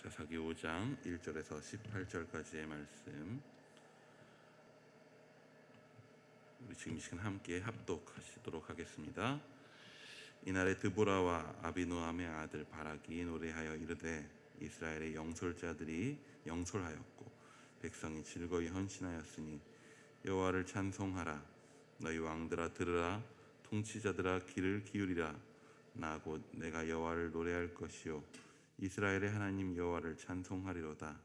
역사사기 5장 1절에서 18절까지의 말씀, 우리 지금 이 시간 함께 합독하시도록 하겠습니다. 이날에 드보라와 아비노함의 아들 바락이 노래하여 이르되 이스라엘의 영솔자들이 영솔하였고 백성이 즐거이 헌신하였으니 여호와를 찬송하라. 너희 왕들아 들으라. 통치자들아 귀를 기울이라. 나 곧 내가 여호와를 노래할 것이요 이스라엘의 하나님 여호와를 찬송하리로다.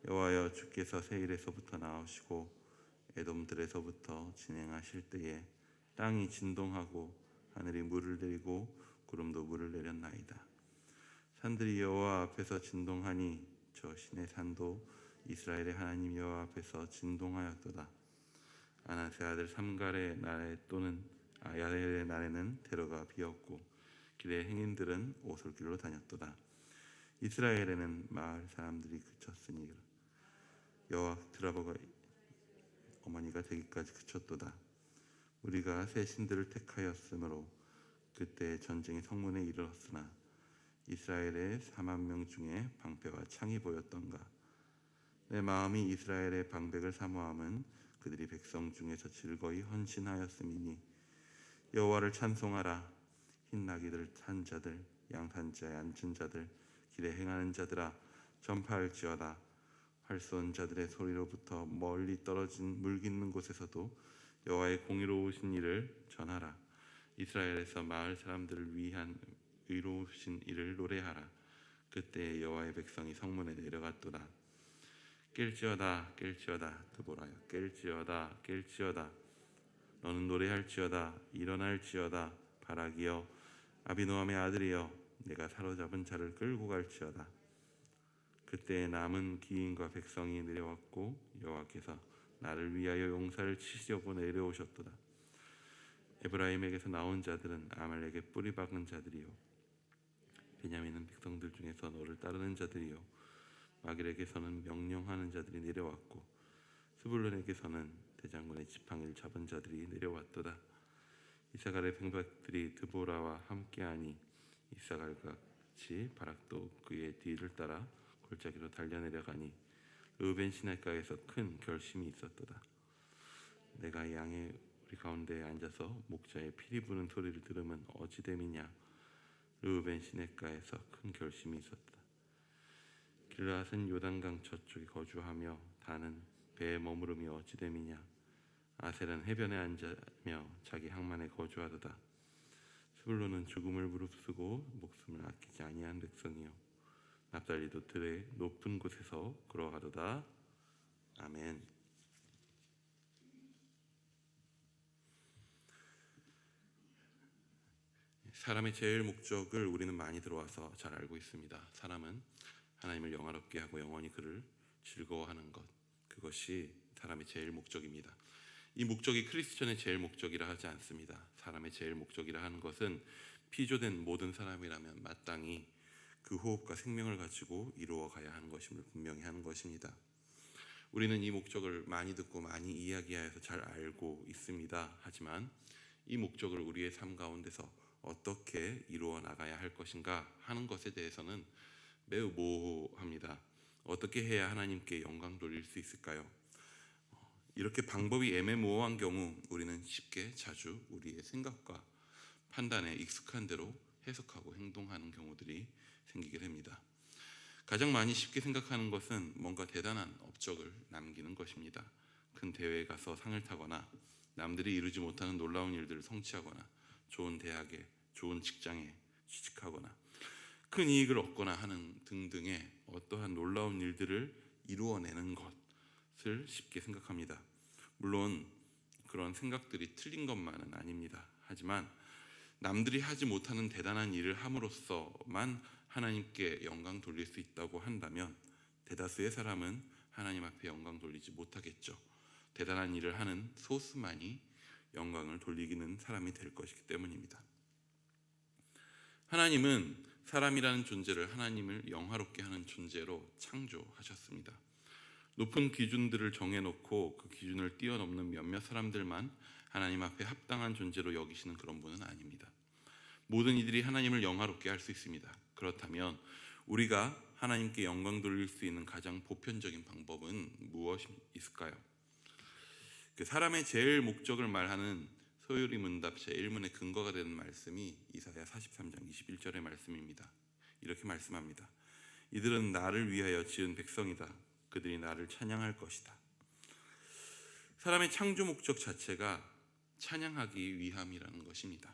여호와여, 주께서 세일에서부터 나오시고 에돔들에서부터 진행하실 때에 땅이 진동하고 하늘이 물을 내리고 구름도 물을 내렸나이다. 산들이 여호와 앞에서 진동하니 저 신의 산도 이스라엘의 하나님 여호와 앞에서 진동하였도다. 아나세 아들 삼갈의 날에 또는 아야엘의 날에는 대로가 비었고 길의 행인들은 오솔길로 다녔도다. 이스라엘에는 마을 사람들이 그쳤으니 여호와 드라보가 어머니가 되기까지 그쳤도다. 우리가 새 신들을 택하였으므로 그때 전쟁이 성문에 이르렀으나 이스라엘의 4만 명 중에 방패와 창이 보였던가. 내 마음이 이스라엘의 방백을 사모함은 그들이 백성 중에서 즐거이 헌신하였음이니 여호와를 찬송하라. 흰 나귀들 탄 자들, 양탄자에 앉은 자들, 길에 행하는 자들아 전파할지어다. 활 쏜 자들의 소리로부터 멀리 떨어진 물 깃는 곳에서도 여호와의 공의로우신 일을 전하라. 이스라엘에서 마을 사람들을 위한 의로우신 일을 노래하라. 그때 여호와의 백성이 성문에 내려갔도다. 깰지어다 깰지어다 드보라여, 깰지어다 깰지어다. 너는 노래할지어다. 일어날지어다. 바락이여, 아비노함의 아들이여, 내가 사로잡은 자를 끌고 갈지어다. 그때 남은 기인과 백성이 내려왔고 여호와께서 나를 위하여 용사를 치시려고 내려오셨도다. 에브라임에게서 나온 자들은 아말렉의 뿌리 박은 자들이요 베냐민은 백성들 중에서 너를 따르는 자들이요 마길에게서는 명령하는 자들이 내려왔고 스불론에게서는 대장군의 지팡이를 잡은 자들이 내려왔도다. 이사갈의 병박들이 드보라와 함께하니 이사갈과 같이 바락도 그의 뒤를 따라 골짜기로 달려내려가니 르우벤 시냇가에서 큰 결심이 있었도다. 내가 양의 우리 가운데에 앉아서 목자의 피리 부는 소리를 들으면 어찌됨이냐. 르우벤 시냇가에서 큰 결심이 있었다. 길앗은 요단강 저쪽에 거주하며 다는 배에 머무름이 어찌됨이냐. 아셀은 해변에 앉으며 자기 항만에 거주하도다. 스불론은 죽음을 무릅쓰고 목숨을 아끼지 아니한 백성이요 납달리도 들의 높은 곳에서 걸어가도다. 아멘. 사람의 제일 목적을 우리는 많이 들어와서 잘 알고 있습니다. 사람은 하나님을 영화롭게 하고 영원히 그를 즐거워하는 것, 그것이 사람의 제일 목적입니다. 이 목적이 크리스천의 제일 목적이라 하지 않습니다. 사람의 제일 목적이라 하는 것은 피조된 모든 사람이라면 마땅히 그 호흡과 생명을 가지고 이루어가야 하는 것임을 분명히 하는 것입니다. 우리는 이 목적을 많이 듣고 많이 이야기하여서 잘 알고 있습니다. 하지만 이 목적을 우리의 삶 가운데서 어떻게 이루어 나가야 할 것인가 하는 것에 대해서는 매우 모호합니다. 어떻게 해야 하나님께 영광 돌릴 수 있을까요? 이렇게 방법이 애매모호한 경우 우리는 쉽게 자주 우리의 생각과 판단에 익숙한 대로 해석하고 행동하는 경우들이 생기게 됩니다. 가장 많이 쉽게 생각하는 것은 뭔가 대단한 업적을 남기는 것입니다. 큰 대회에 가서 상을 타거나 남들이 이루지 못하는 놀라운 일들을 성취하거나 좋은 대학에, 좋은 직장에 취직하거나 큰 이익을 얻거나 하는 등등의 어떠한 놀라운 일들을 이루어내는 것을 쉽게 생각합니다. 물론 그런 생각들이 틀린 것만은 아닙니다. 하지만 남들이 하지 못하는 대단한 일을 함으로써만 하나님께 영광 돌릴 수 있다고 한다면 대다수의 사람은 하나님 앞에 영광 돌리지 못하겠죠. 대단한 일을 하는 소수만이 영광을 돌리기는 사람이 될 것이기 때문입니다. 하나님은 사람이라는 존재를 하나님을 영화롭게 하는 존재로 창조하셨습니다. 높은 기준들을 정해놓고 그 기준을 뛰어넘는 몇몇 사람들만 하나님 앞에 합당한 존재로 여기시는 그런 분은 아닙니다. 모든 이들이 하나님을 영화롭게 할 수 있습니다. 그렇다면 우리가 하나님께 영광 돌릴 수 있는 가장 보편적인 방법은 무엇이 있을까요? 그 사람의 제일 목적을 말하는 소요리 문답 제1문의 근거가 되는 말씀이 이사야 43장 21절의 말씀입니다. 이렇게 말씀합니다. 이들은 나를 위하여 지은 백성이다. 그들이 나를 찬양할 것이다. 사람의 창조 목적 자체가 찬양하기 위함이라는 것입니다.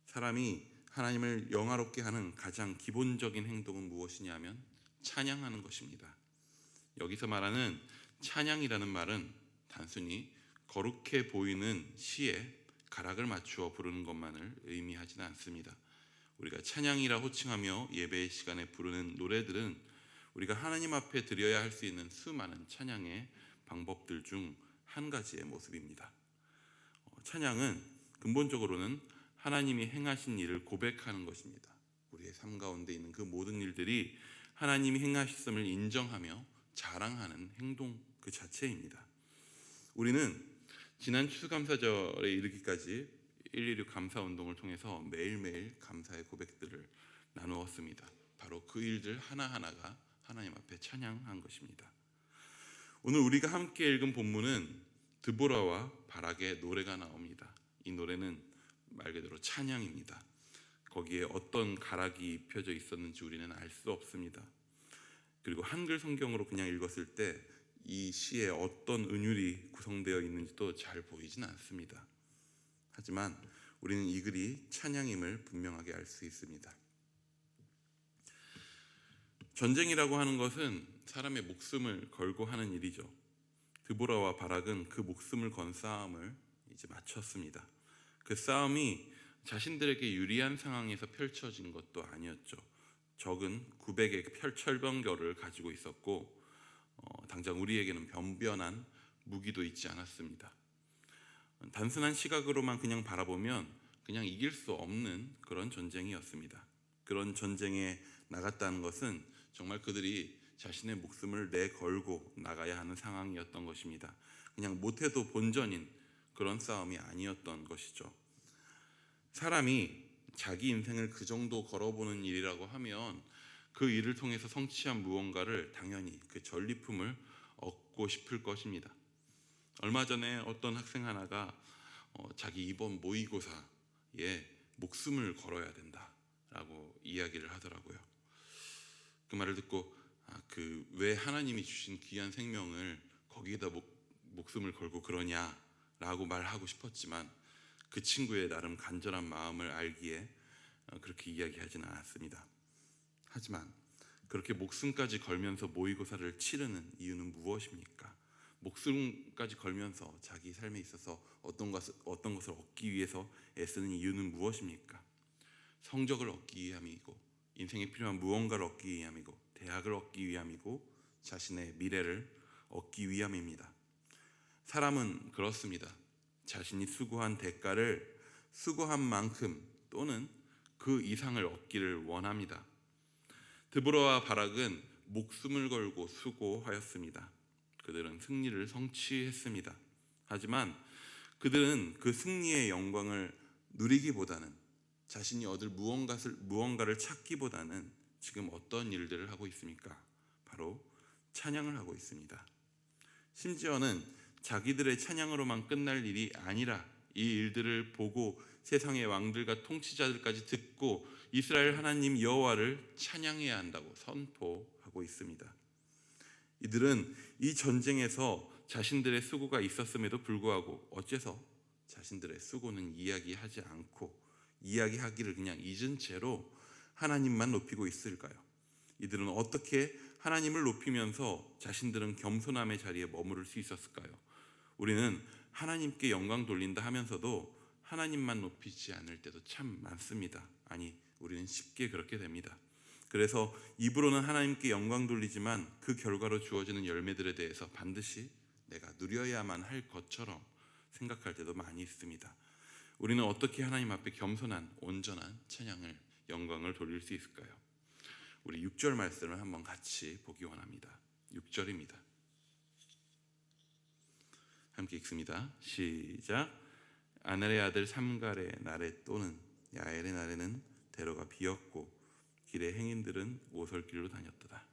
사람이 하나님을 영화롭게 하는 가장 기본적인 행동은 무엇이냐면 찬양하는 것입니다. 여기서 말하는 찬양이라는 말은 단순히 거룩해 보이는 시에 가락을 맞추어 부르는 것만을 의미하지는 않습니다. 우리가 찬양이라 호칭하며 예배의 시간에 부르는 노래들은 우리가 하나님 앞에 드려야 할 수 있는 수많은 찬양의 방법들 중 한 가지의 모습입니다. 찬양은 근본적으로는 하나님이 행하신 일을 고백하는 것입니다. 우리의 삶 가운데 있는 그 모든 일들이 하나님이 행하셨음을 인정하며 자랑하는 행동 그 자체입니다. 우리는 지난 추수감사절에 이르기까지 116 감사운동을 통해서 매일매일 감사의 고백들을 나누었습니다. 바로 그 일들 하나하나가 하나님 앞에 찬양한 것입니다. 오늘 우리가 함께 읽은 본문은 드보라와 바락의 노래가 나옵니다. 이 노래는 말 그대로 찬양입니다. 거기에 어떤 가락이 입혀져 있었는지 우리는 알 수 없습니다. 그리고 한글 성경으로 그냥 읽었을 때 이 시에 어떤 은율이 구성되어 있는지도 잘 보이진 않습니다. 하지만 우리는 이 글이 찬양임을 분명하게 알 수 있습니다. 전쟁이라고 하는 것은 사람의 목숨을 걸고 하는 일이죠. 드보라와 바락은 그 목숨을 건 싸움을 이제 마쳤습니다. 그 싸움이 자신들에게 유리한 상황에서 펼쳐진 것도 아니었죠. 적은 900의 철병거를 가지고 있었고 당장 우리에게는 변변한 무기도 있지 않았습니다. 단순한 시각으로만 그냥 바라보면 그냥 이길 수 없는 그런 전쟁이었습니다. 그런 전쟁에 나갔다는 것은 정말 그들이 자신의 목숨을 내걸고 나가야 하는 상황이었던 것입니다. 그냥 못해도 본전인 그런 싸움이 아니었던 것이죠. 사람이 자기 인생을 그 정도 걸어보는 일이라고 하면 그 일을 통해서 성취한 무언가를 당연히 그 전리품을 얻고 싶을 것입니다. 얼마 전에 어떤 학생 하나가 자기 이번 모의고사에 목숨을 걸어야 된다라고 이야기를 하더라고요. 그 말을 듣고 왜 하나님이 주신 귀한 생명을 거기에다 목숨을 걸고 그러냐라고 말하고 싶었지만 그 친구의 나름 간절한 마음을 알기에 그렇게 이야기하지는 않았습니다. 하지만 그렇게 목숨까지 걸면서 모의고사를 치르는 이유는 무엇입니까? 목숨까지 걸면서 자기 삶에 있어서 어떤 것을 얻기 위해서 애쓰는 이유는 무엇입니까? 성적을 얻기 위함이고 인생에 필요한 무언가를 얻기 위함이고 대학을 얻기 위함이고 자신의 미래를 얻기 위함입니다. 사람은 그렇습니다. 자신이 수고한 대가를 수고한 만큼 또는 그 이상을 얻기를 원합니다. 드보라와 바락은 목숨을 걸고 수고하였습니다. 그들은 승리를 성취했습니다. 하지만 그들은 그 승리의 영광을 누리기보다는 자신이 얻을 무언가를 찾기보다는 지금 어떤 일들을 하고 있습니까? 바로 찬양을 하고 있습니다. 심지어는 자기들의 찬양으로만 끝날 일이 아니라 이 일들을 보고 세상의 왕들과 통치자들까지 듣고 이스라엘 하나님 여호와를 찬양해야 한다고 선포하고 있습니다. 이들은 이 전쟁에서 자신들의 수고가 있었음에도 불구하고 어째서 자신들의 수고는 이야기하지 않고 이야기하기를 그냥 잊은 채로 하나님만 높이고 있을까요? 이들은 어떻게 하나님을 높이면서 자신들은 겸손함의 자리에 머무를 수 있었을까요? 우리는 하나님께 영광 돌린다 하면서도 하나님만 높이지 않을 때도 참 많습니다. 아니, 우리는 쉽게 그렇게 됩니다. 그래서 입으로는 하나님께 영광 돌리지만 그 결과로 주어지는 열매들에 대해서 반드시 내가 누려야만 할 것처럼 생각할 때도 많이 있습니다. 우리는 어떻게 하나님 앞에 겸손한 온전한 찬양을 영광을 돌릴 수 있을까요? 우리 6절 말씀을 한번 같이 보기 원합니다. 6절입니다. 함께 읽습니다. 시작. 아날의 아들 삼갈의 날에 또는 야엘의 날에는 대로가 비었고 길의 행인들은 오솔길로 다녔도다.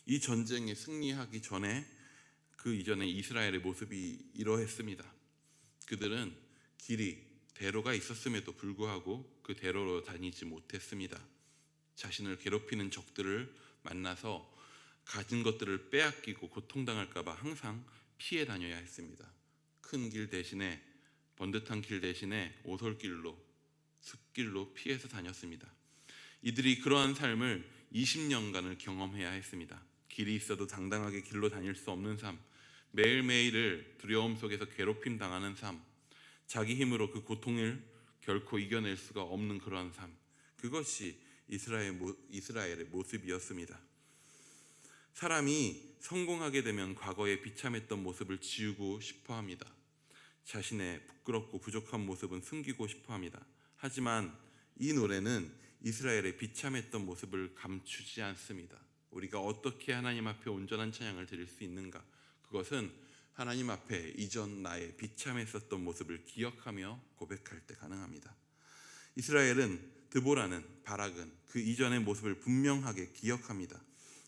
이 전쟁에 승리하기 전에 그 이전에 이스라엘의 모습이 이러했습니다. 그들은 길이 대로가 있었음에도 불구하고 그 대로로 다니지 못했습니다. 자신을 괴롭히는 적들을 만나서 가진 것들을 빼앗기고 고통당할까 봐 항상 피해 다녀야 했습니다. 큰 길 대신에, 번듯한 길 대신에 오솔길로, 숲길로 피해서 다녔습니다. 이들이 그러한 삶을 20년간을 경험해야 했습니다. 길이 있어도 당당하게 길로 다닐 수 없는 삶, 매일매일을 두려움 속에서 괴롭힘 당하는 삶, 자기 힘으로 그 고통을 결코 이겨낼 수가 없는 그러한 삶, 그것이 이스라엘의 모습이었습니다. 사람이 성공하게 되면 과거에 비참했던 모습을 지우고 싶어합니다. 자신의 부끄럽고 부족한 모습은 숨기고 싶어합니다. 하지만 이 노래는 이스라엘의 비참했던 모습을 감추지 않습니다. 우리가 어떻게 하나님 앞에 온전한 찬양을 드릴 수 있는가? 그것은 하나님 앞에 이전 나의 비참했었던 모습을 기억하며 고백할 때 가능합니다. 이스라엘은, 드보라는, 바락은 그 이전의 모습을 분명하게 기억합니다.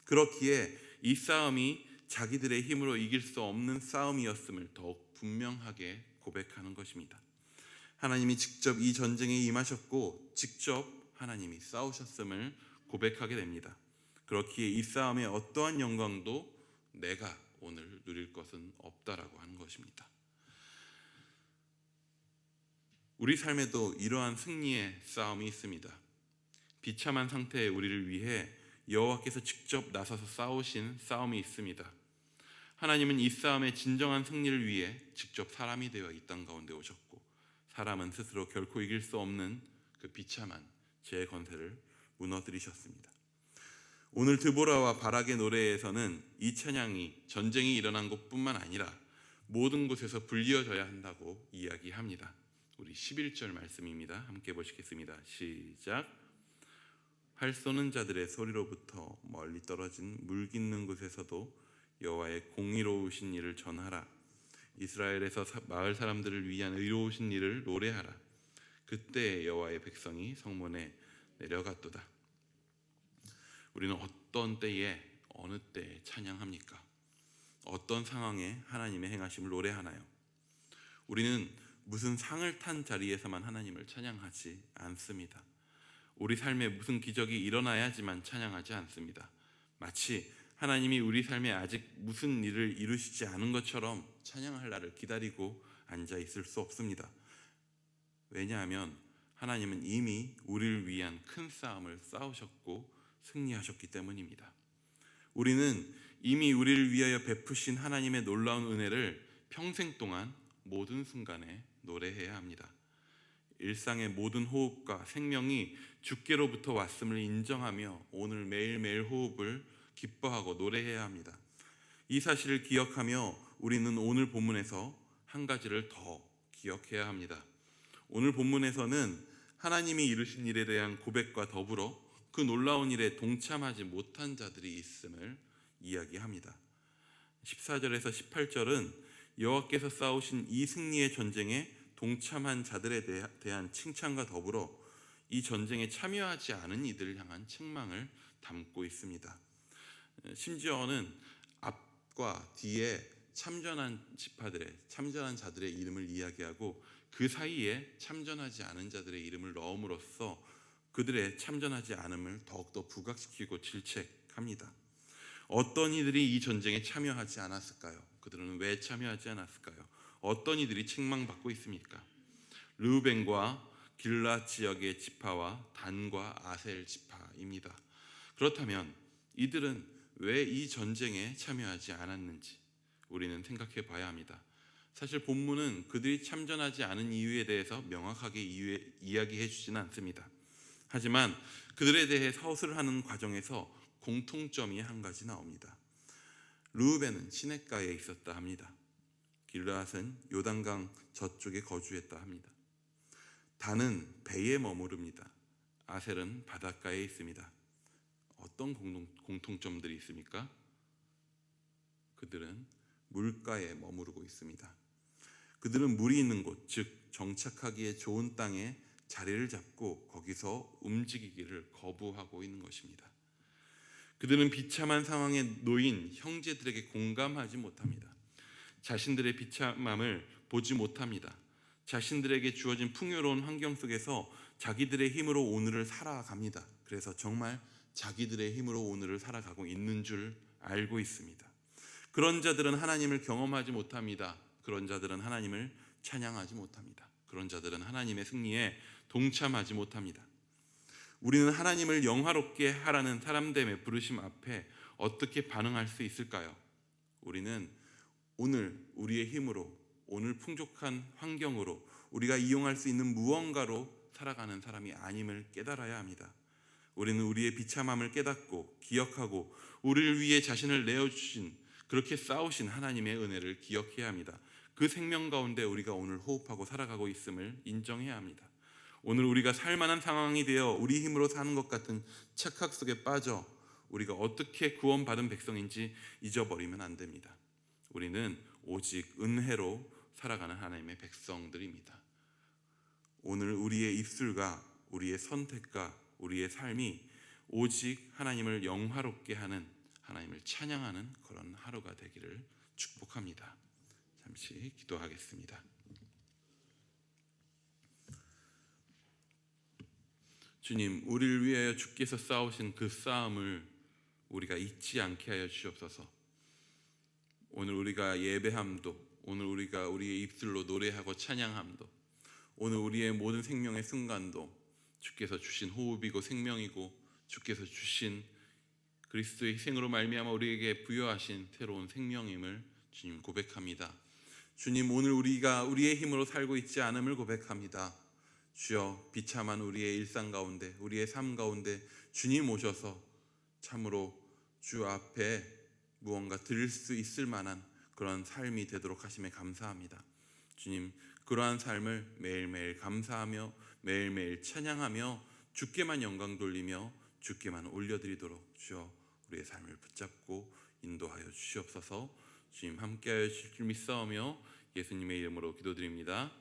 그렇기에 이 싸움이 자기들의 힘으로 이길 수 없는 싸움이었음을 더욱 분명하게 고백하는 것입니다. 하나님이 직접 이 전쟁에 임하셨고 직접 하나님이 싸우셨음을 고백하게 됩니다. 그렇기에 이 싸움의 어떠한 영광도 내가 오늘 누릴 것은 없다라고 하는 것입니다. 우리 삶에도 이러한 승리의 싸움이 있습니다. 비참한 상태의 우리를 위해 여호와께서 직접 나서서 싸우신 싸움이 있습니다. 하나님은 이 싸움의 진정한 승리를 위해 직접 사람이 되어 이 땅 가운데 오셨고, 사람은 스스로 결코 이길 수 없는 그 비참한 죄의 권세를 무너뜨리셨습니다. 오늘 드보라와 바락의 노래에서는 이 찬양이 전쟁이 일어난 곳뿐만 아니라 모든 곳에서 불리어져야 한다고 이야기합니다. 우리 11절 말씀입니다. 함께 보시겠습니다. 시작. 활 쏘는 자들의 소리로부터 멀리 떨어진 물 깃는 곳에서도 여호와의 공의로우신 일을 전하라. 이스라엘에서 마을 사람들을 위한 의로우신 일을 노래하라. 그때 여호와의 백성이 성문에 내려갔도다. 우리는 어떤 때에, 어느 때에 찬양합니까? 어떤 상황에 하나님의 행하심을 노래하나요? 우리는 무슨 상을 탄 자리에서만 하나님을 찬양하지 않습니다. 우리 삶에 무슨 기적이 일어나야지만 찬양하지 않습니다. 마치 하나님이 우리 삶에 아직 무슨 일을 이루시지 않은 것처럼 찬양할 날을 기다리고 앉아 있을 수 없습니다. 왜냐하면 하나님은 이미 우리를 위한 큰 싸움을 싸우셨고 승리하셨기 때문입니다. 우리는 이미 우리를 위하여 베푸신 하나님의 놀라운 은혜를 평생 동안 모든 순간에 노래해야 합니다. 일상의 모든 호흡과 생명이 주께로부터 왔음을 인정하며 오늘 매일매일 호흡을 기뻐하고 노래해야 합니다. 이 사실을 기억하며 우리는 오늘 본문에서 한 가지를 더 기억해야 합니다. 오늘 본문에서는 하나님이 이루신 일에 대한 고백과 더불어 그 놀라운 일에 동참하지 못한 자들이 있음을 이야기합니다. 14절에서 18절은 여호와께서 싸우신 이 승리의 전쟁에 동참한 자들에 대한 칭찬과 더불어 이 전쟁에 참여하지 않은 이들을 향한 책망을 담고 있습니다. 심지어는 앞과 뒤에 참전한 자들의 이름을 이야기하고 그 사이에 참전하지 않은 자들의 이름을 넣음으로써 그들의 참전하지 않음을 더욱더 부각시키고 질책합니다. 어떤 이들이 이 전쟁에 참여하지 않았을까요? 그들은 왜 참여하지 않았을까요? 어떤 이들이 책망받고 있습니까? 르우벤과 길앗 지역의 지파와 단과 아셀 지파입니다. 그렇다면 이들은 왜 이 전쟁에 참여하지 않았는지 우리는 생각해 봐야 합니다. 사실 본문은 그들이 참전하지 않은 이유에 대해서 명확하게 이야기해 주지는 않습니다. 하지만 그들에 대해 서술하는 과정에서 공통점이 한 가지 나옵니다. 르우벤은 시냇가에 있었다 합니다. 길앗은 요단강 저쪽에 거주했다 합니다. 단은 배에 머무릅니다. 아셀은 바닷가에 있습니다. 어떤 공통점들이 있습니까? 그들은 물가에 머무르고 있습니다. 그들은 물이 있는 곳, 즉 정착하기에 좋은 땅에 자리를 잡고 거기서 움직이기를 거부하고 있는 것입니다. 그들은 비참한 상황에 놓인 형제들에게 공감하지 못합니다. 자신들의 비참함을 보지 못합니다. 자신들에게 주어진 풍요로운 환경 속에서 자기들의 힘으로 오늘을 살아갑니다. 그래서 정말 자기들의 힘으로 오늘을 살아가고 있는 줄 알고 있습니다. 그런 자들은 하나님을 경험하지 못합니다. 그런 자들은 하나님을 찬양하지 못합니다. 그런 자들은 하나님의 승리에 동참하지 못합니다. 우리는 하나님을 영화롭게 하라는 사람됨의 부르심 앞에 어떻게 반응할 수 있을까요? 우리는 오늘 우리의 힘으로, 오늘 풍족한 환경으로 우리가 이용할 수 있는 무언가로 살아가는 사람이 아님을 깨달아야 합니다. 우리는 우리의 비참함을 깨닫고 기억하고 우리를 위해 자신을 내어주신, 그렇게 싸우신 하나님의 은혜를 기억해야 합니다. 그 생명 가운데 우리가 오늘 호흡하고 살아가고 있음을 인정해야 합니다. 오늘 우리가 살만한 상황이 되어 우리 힘으로 사는 것 같은 착각 속에 빠져 우리가 어떻게 구원받은 백성인지 잊어버리면 안 됩니다. 우리는 오직 은혜로 살아가는 하나님의 백성들입니다. 오늘 우리의 입술과 우리의 선택과 우리의 삶이 오직 하나님을 영화롭게 하는, 하나님을 찬양하는 그런 하루가 되기를 축복합니다. 잠시 기도하겠습니다. 주님, 우리를 위하여 주께서 싸우신 그 싸움을 우리가 잊지 않게 하여 주옵소서. 오늘 우리가 예배함도, 오늘 우리가 우리의 입술로 노래하고 찬양함도, 오늘 우리의 모든 생명의 순간도 주께서 주신 호흡이고 생명이고 주께서 주신 그리스도의 희생으로 말미암아 우리에게 부여하신 새로운 생명임을 주님 고백합니다. 주님, 오늘 우리가 우리의 힘으로 살고 있지 않음을 고백합니다. 주여, 비참한 우리의 일상 가운데, 우리의 삶 가운데 주님 오셔서 참으로 주 앞에 무언가 드릴 수 있을 만한 그런 삶이 되도록 하심에 감사합니다. 주님, 그러한 삶을 매일매일 감사하며 매일매일 찬양하며 주께만 영광 돌리며 주께만 올려드리도록 주여 우리의 삶을 붙잡고 인도하여 주시옵소서. 주님, 함께하여 주실 줄 믿사오며 예수님의 이름으로 기도드립니다.